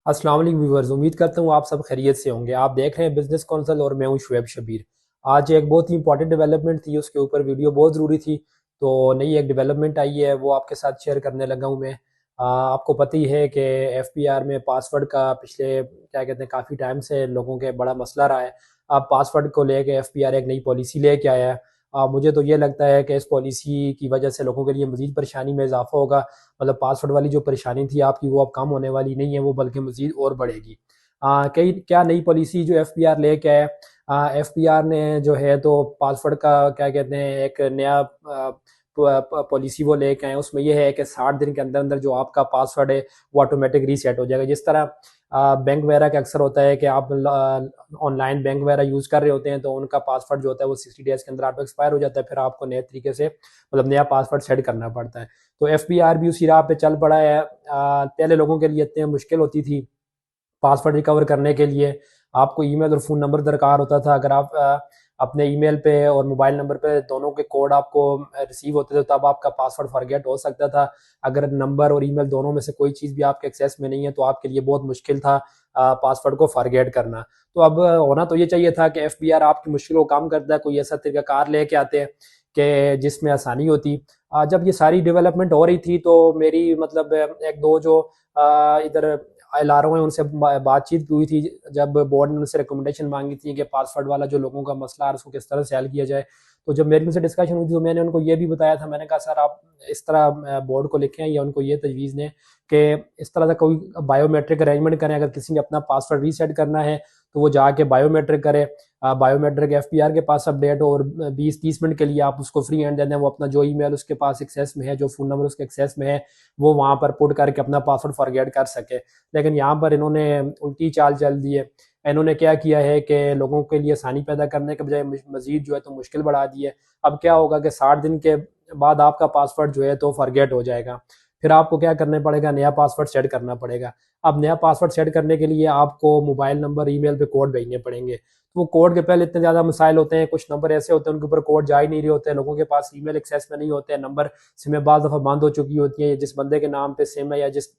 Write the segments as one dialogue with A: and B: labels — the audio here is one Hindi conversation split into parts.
A: अस्सलाम वालेकुम व्यूअर्स, उम्मीद करता हूँ आप सब खैरियत से होंगे। आप देख रहे हैं बिजनेस कौंसल और मैं हूँ शुएब शबीर। आज एक बहुत ही इंपॉर्टेंट डेवलपमेंट थी, उसके ऊपर वीडियो बहुत ज़रूरी थी। तो नई एक डेवलपमेंट आई है, वो आपके साथ शेयर करने लगा हूँ मैं। आपको पता ही है कि एफपीआर में पासवर्ड का पिछले क्या कहते हैं काफ़ी टाइम से लोगों के बड़ा मसला रहा है। अब पासवर्ड को लेके एफपीआर एक नई पॉलिसी लेके आया है। मुझे तो ये लगता है कि इस पॉलिसी की वजह से लोगों के लिए मज़ीद परेशानी में इजाफा होगा। मतलब पासवर्ड वाली जो परेशानी थी आपकी, वो अब कम होने वाली नहीं है, वो बल्कि मज़ीद और बढ़ेगी। कई क्या नई पॉलिसी जो एफपीआर लेके आया, एफपीआर ने जो है तो पासवर्ड का क्या कहते हैं एक नया पॉलिसी वो लेके आए। उसमें यह है कि 60 दिन के अंदर अंदर जो आपका पासवर्ड है वो ऑटोमेटिक रीसेट हो जाएगा। जिस तरह बैंक वगैरह का अक्सर होता है कि आप ऑनलाइन बैंक वगैरह यूज़ कर रहे होते हैं, तो उनका पासवर्ड जो होता है वो 60 डेज के अंदर ऑटो एक्सपायर हो जाता है, फिर आपको नए तरीके से मतलब नया पासवर्ड सेट करना पड़ता है। तो एफपीआर भी उसी राह पे चल पड़ा है। पहले लोगों के लिए इतनी मुश्किल होती थी पासवर्ड रिकवर करने के लिए। आपको ईमेल और फ़ोन नंबर दरकार होता था। अगर आप अपने ईमेल पे और मोबाइल नंबर पे दोनों के कोड आपको रिसीव होते थे, तब आपका पासवर्ड फॉरगेट हो सकता था। अगर नंबर और ईमेल दोनों में से कोई चीज़ भी आपके एक्सेस में नहीं है, तो आपके लिए बहुत मुश्किल था पासवर्ड को फॉरगेट करना। तो अब होना तो ये चाहिए था कि एफबीआर आपकी मुश्किल को कम करता है, कोई ऐसा तरीकाकार लेके आते हैं कि जिसमें आसानी होती। जब ये सारी डेवलपमेंट हो रही थी, तो मेरी मतलब एक दो जो इधर एलआरओ हैं उनसे बातचीत हुई थी, जब बोर्ड ने उनसे रिकमेंडेशन मांगी थी कि पासवर्ड वाला जो लोगों का मसला है उसको किस तरह से हल किया जाए। तो जब मेरी उनसे डिस्कशन हुई थी, तो मैंने उनको ये भी बताया था। मैंने कहा सर आप इस तरह बोर्ड को लिखें या उनको ये तजवीज़ दें कि इस तरह का कोई बायोमेट्रिक अरेंजमेंट करें। अगर किसी ने अपना पासवर्ड रीसेट करना है तो वो जाके बायोमेट्रिक करे। बायोमेट्रिक एफपीआर के पास अपडेट हो, और 20-30 मिनट के लिए आप उसको फ्री हैंड दे दें। वो अपना जो ईमेल उसके पास एक्सेस में है, जो फ़ोन नंबर उसके एक्सेस में है, वो वहाँ पर पुट करके अपना पासवर्ड फॉरगेट कर सके। लेकिन यहाँ पर इन्होंने उल्टी चाल चल दी है। इन्होंने क्या किया है कि लोगों के लिए आसानी पैदा करने के बजाय मजीद जो है तो मुश्किल बढ़ा दी है। अब क्या होगा कि 60 दिन के बाद आपका पासवर्ड जो है तो फॉरगेट हो जाएगा। फिर आपको क्या करना पड़ेगा, नया पासवर्ड सेट करना पड़ेगा। अब नया पासवर्ड सेट करने के लिए आपको मोबाइल नंबर ईमेल पे कोड भेजने पड़ेंगे। तो वो कोड के पहले इतने ज़्यादा मसाइल होते हैं, कुछ नंबर ऐसे होते हैं उनके ऊपर कोड जा ही नहीं रहे होते हैं, लोगों के पास ईमेल एक्सेस में नहीं होते हैं, नंबर सिमें बाज़ दफ़ा बंद हो चुकी होती है, जिस बंदे के नाम पे सिम है या जिस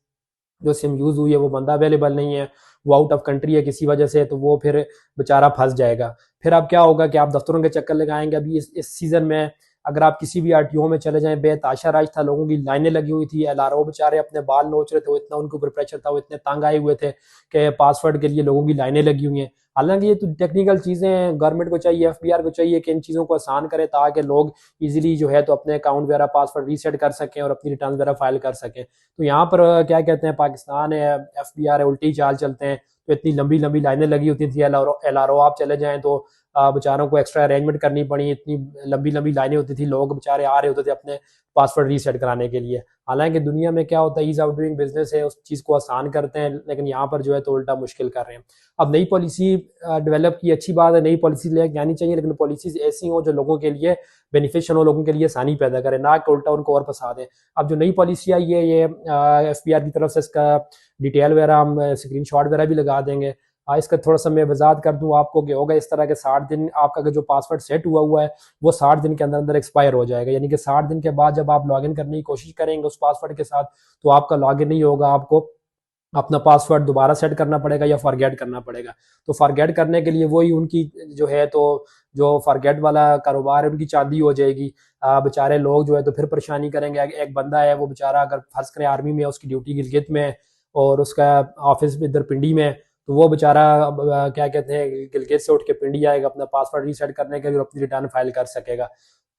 A: जो सिम यूज़ हुई है वो बंदा अवेलेबल नहीं है, वो आउट ऑफ कंट्री है किसी वजह से, तो वो फिर बेचारा फंस जाएगा। फिर अब क्या होगा कि आप दफ्तरों के चक्कर लगाएंगे। अभी इस सीज़न में अगर आप किसी भी आरटीओ में चले जाएं, बेताशा राज था, लोगों की लाइनें लगी हुई थी। एलआरओ बेचारे अपने बाल नोच रहे थे, वो इतना उनके ऊपर प्रेशर था, वो इतने तंग आए हुए थे कि पासवर्ड के लिए लोगों की लाइनें लगी हुई हैं। हालांकि ये तो टेक्निकल चीज़ें हैं, गवर्नमेंट को चाहिए, एफबीआर को चाहिए कि इन चीज़ों को आसान करे, ताकि लोग इजीली जो है तो अपने अकाउंट वगैरह पासवर्ड रीसेट कर सकें और अपनी रिटर्न वगैरह फाइल कर सकें। तो यहाँ पर क्या कहते हैं, पाकिस्तान है, एफबीआर है, उल्टी चाल चलते हैं। तो इतनी लंबी लंबी लाइनें लगी होती थी। एलआरओ आप चले जाएं तो बेचारों को एक्स्ट्रा अरेंजमेंट करनी पड़ी, इतनी लंबी लंबी लाइनें होती थी, लोग बेचारे आ रहे होते थे अपने पासवर्ड रीसेट कराने के लिए। हालांकि दुनिया में क्या होता है, ईज ऑफ डूइंग बिजनेस है, उस चीज़ को आसान करते हैं, लेकिन यहाँ पर जो है तो उल्टा मुश्किल कर रहे हैं। अब नई पॉलिसी डेवलप की, अच्छी बात है, नई पॉलिसी लेके आनी चाहिए, लेकिन पॉलिसीज ऐसी हो जो लोगों के लिए बेनिफिशियल हो, लोगों के लिए आसानी पैदा करे, ना कि उल्टा उनको और फंसा दें। अब जो नई पॉलिसी आई है, ये एफपीआर की तरफ से इसका डिटेल वगैरह हम स्क्रीन शॉट वगैरह भी लगा देंगे। इसका थोड़ा सा मैं वजाहत कर दूं आपको कि होगा इस तरह के 60 दिन आपका जो पासवर्ड सेट हुआ हुआ है वो 60 दिन के अंदर अंदर एक्सपायर हो जाएगा। यानी कि 60 दिन के बाद जब आप लॉगिन करने की कोशिश करेंगे उस पासवर्ड के साथ, तो आपका लॉगिन नहीं होगा, आपको अपना पासवर्ड दोबारा सेट करना पड़ेगा या फॉरगेट करना पड़ेगा। तो फॉरगेट करने के लिए वही उनकी जो है तो जो फॉरगेट वाला कारोबार है उनकी चांदी हो जाएगी। बेचारे लोग जो है तो फिर परेशानी करेंगे। एक बंदा है, वो बेचारा अगर फर्ज करें आर्मी में, उसकी ड्यूटी गिलगित में है और उसका ऑफिस इधर पिंडी में है, तो वो बेचारा क्या कहते हैं गिलगित से उठ के पिंडी आएगा अपना पासवर्ड रीसेट करने के लिए, अपनी रिटर्न फाइल कर सकेगा।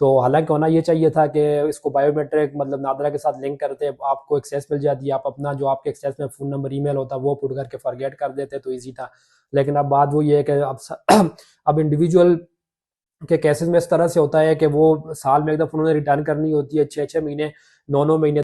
A: तो हालांकि होना ये चाहिए था कि इसको बायोमेट्रिक मतलब नादरा के साथ लिंक करते, आपको एक्सेस मिल जाती है, आप अपना जो आपके एक्सेस में फ़ोन नंबर ईमेल होता वो पुट करके फॉरगेट कर देते तो ईजी था। लेकिन अब बात वो ये है कि अब इंडिविजुअल के केसेस में इस तरह से होता है कि वो साल में एक दफ़ा उन्होंने रिटर्न करनी होती है, 6-6 महीने, 9-9 महीने